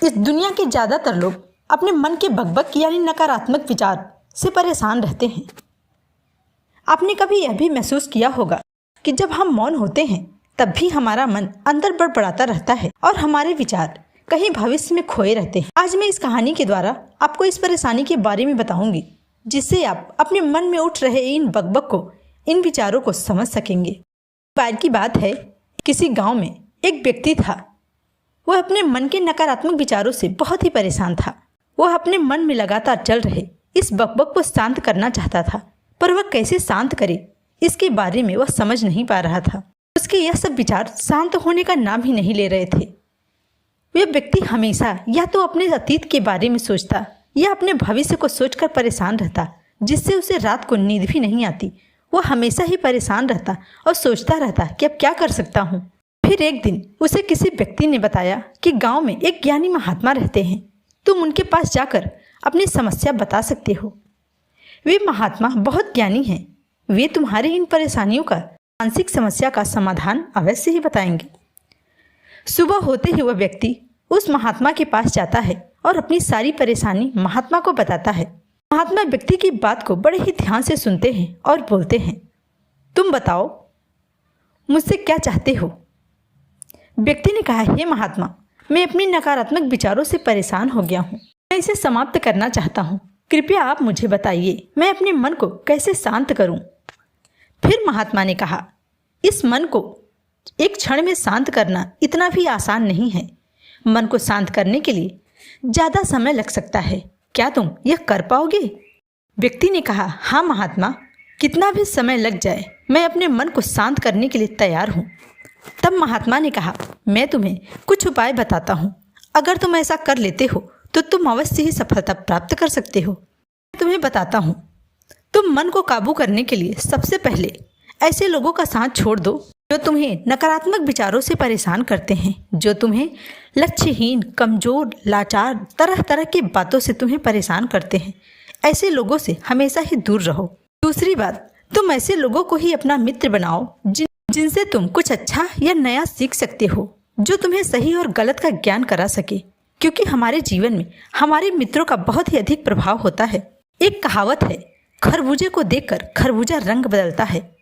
इस दुनिया के ज़्यादातर लोग अपने मन के बकबक यानी नकारात्मक विचार से परेशान रहते हैं। आपने कभी यह भी महसूस किया होगा कि जब हम मौन होते हैं तब भी हमारा मन अंदर बड़बड़ाता रहता है और हमारे विचार कहीं भविष्य में खोए रहते हैं। आज मैं इस कहानी के द्वारा आपको इस परेशानी के बारे में बताऊंगी, जिससे आप अपने मन में उठ रहे इन बकबक को, इन विचारों को समझ सकेंगे। बार की बात है, किसी गांव में एक व्यक्ति था। वह अपने मन के नकारात्मक विचारों से बहुत ही परेशान था। वह अपने मन में लगातार चल रहे इस बकबक को शांत करना चाहता था, पर वह कैसे शांत करे इसके बारे में वह समझ नहीं पा रहा था। उसके यह सब विचार शांत होने का नाम ही नहीं ले रहे थे। वह व्यक्ति हमेशा या तो अपने अतीत के बारे में सोचता या अपने भविष्य को सोचकर परेशान रहता, जिससे उसे रात को नींद भी नहीं आती। वह हमेशा ही परेशान रहता और सोचता रहता कि अब क्या कर सकता हूँ। फिर एक दिन उसे किसी व्यक्ति ने बताया कि गांव में एक ज्ञानी महात्मा रहते हैं, तुम उनके पास जाकर अपनी समस्या बता सकते हो। वे महात्मा बहुत ज्ञानी हैं, वे तुम्हारी इन परेशानियों का, मानसिक समस्या का समाधान अवश्य ही बताएंगे। सुबह होते ही वह व्यक्ति उस महात्मा के पास जाता है और अपनी सारी परेशानी महात्मा को बताता है। महात्मा व्यक्ति की बात को बड़े ही ध्यान से सुनते हैं और बोलते हैं, तुम बताओ मुझसे क्या चाहते हो। व्यक्ति ने कहा, हे महात्मा, मैं अपनी नकारात्मक विचारों से परेशान हो गया हूँ। मैं इसे समाप्त करना चाहता हूँ। कृपया आप मुझे बताइए मैं अपने मन को कैसे शांत करूँ। फिर महात्मा ने कहा, इस मन को एक क्षण में शांत करना इतना भी आसान नहीं है। मन को शांत करने के लिए ज़्यादा समय लग सकता है। क्या तुम यह कर पाओगे? व्यक्ति ने कहा, हाँ महात्मा, कितना भी समय लग जाए मैं अपने मन को शांत करने के लिए तैयार हूँ। तब महात्मा ने कहा, मैं तुम्हें कुछ उपाय बताता हूँ। अगर तुम ऐसा कर लेते हो तो तुम अवश्य ही सफलता प्राप्त कर सकते हो। मैं तुम्हें बताता हूँ। तुम मन को काबू करने के लिए सबसे पहले ऐसे लोगों का साथ छोड़ दो जो तुम्हें नकारात्मक विचारों से परेशान करते हैं, जो तुम्हें लक्ष्यहीन, कमजोर, लाचार, तरह तरह की बातों से तुम्हें परेशान करते हैं। ऐसे लोगों से हमेशा ही दूर रहो। दूसरी बात, तुम ऐसे लोगों को ही अपना मित्र बनाओ जिनसे तुम कुछ अच्छा या नया सीख सकते हो, जो तुम्हें सही और गलत का ज्ञान करा सके। क्योंकि हमारे जीवन में हमारे मित्रों का बहुत ही अधिक प्रभाव होता है। एक कहावत है, खरबूजे को देखकर खरबूजा रंग बदलता है।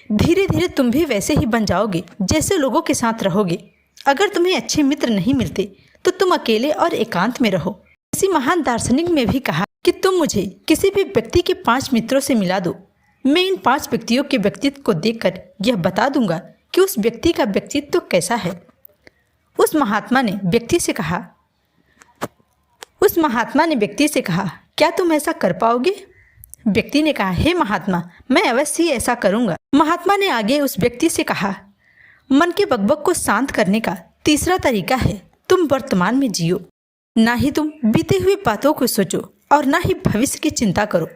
धीरे धीरे तुम भी वैसे ही बन जाओगे जैसे लोगों के साथ रहोगे। अगर तुम्हें अच्छे मित्र नहीं मिलते तो तुम अकेले और एकांत में रहो। किसी महान दार्शनिक ने भी कहा कि तुम मुझे किसी भी व्यक्ति के 5 मित्रों से मिला दो, मैं इन 5 व्यक्तियों के व्यक्तित्व को देखकर यह बता दूंगा कि उस व्यक्ति का व्यक्तित्व कैसा है। उस महात्मा ने व्यक्ति से कहा, क्या तुम ऐसा कर पाओगे? व्यक्ति ने कहा, हे महात्मा, मैं अवश्य ही ऐसा करूंगा। महात्मा ने आगे उस व्यक्ति से कहा, मन के बकबक को शांत करने का तीसरा तरीका है, तुम वर्तमान में जियो। ना ही तुम बीते हुए बातों को सोचो और ना ही भविष्य की चिंता करो,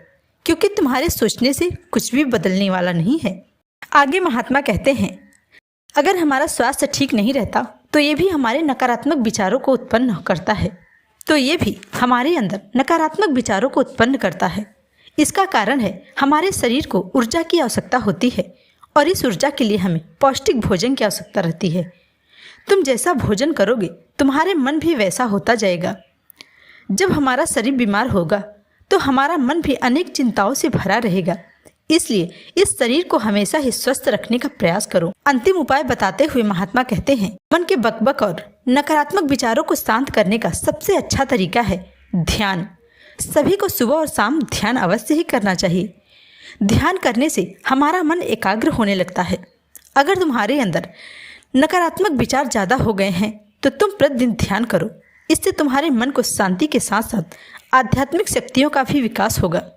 क्योंकि तुम्हारे सोचने से कुछ भी बदलने वाला नहीं है। आगे महात्मा कहते हैं, अगर हमारा स्वास्थ्य ठीक नहीं रहता तो ये भी हमारे नकारात्मक विचारों को उत्पन्न करता है। इसका कारण है हमारे शरीर को ऊर्जा की आवश्यकता होती है और इस ऊर्जा के लिए हमें पौष्टिक भोजन की आवश्यकता रहती है। तुम जैसा भोजन करोगे तुम्हारे मन भी वैसा होता जाएगा। जब हमारा शरीर बीमार होगा तो हमारा मन भी अनेक चिंताओं से भरा रहेगा। इसलिए इस शरीर को हमेशा ही स्वस्थ रखने का प्रयास करो। अंतिम उपाय बताते हुए महात्मा कहते हैं, मन के बकबक और नकारात्मक विचारों को शांत करने का सबसे अच्छा तरीका है ध्यान। सभी को सुबह और शाम ध्यान अवश्य ही करना चाहिए। ध्यान करने से हमारा मन एकाग्र होने लगता है। अगर तुम्हारे अंदर नकारात्मक विचार ज़्यादा हो गए हैं तो तुम प्रतिदिन ध्यान करो। इससे तुम्हारे मन को शांति के साथ साथ आध्यात्मिक शक्तियों का भी विकास होगा।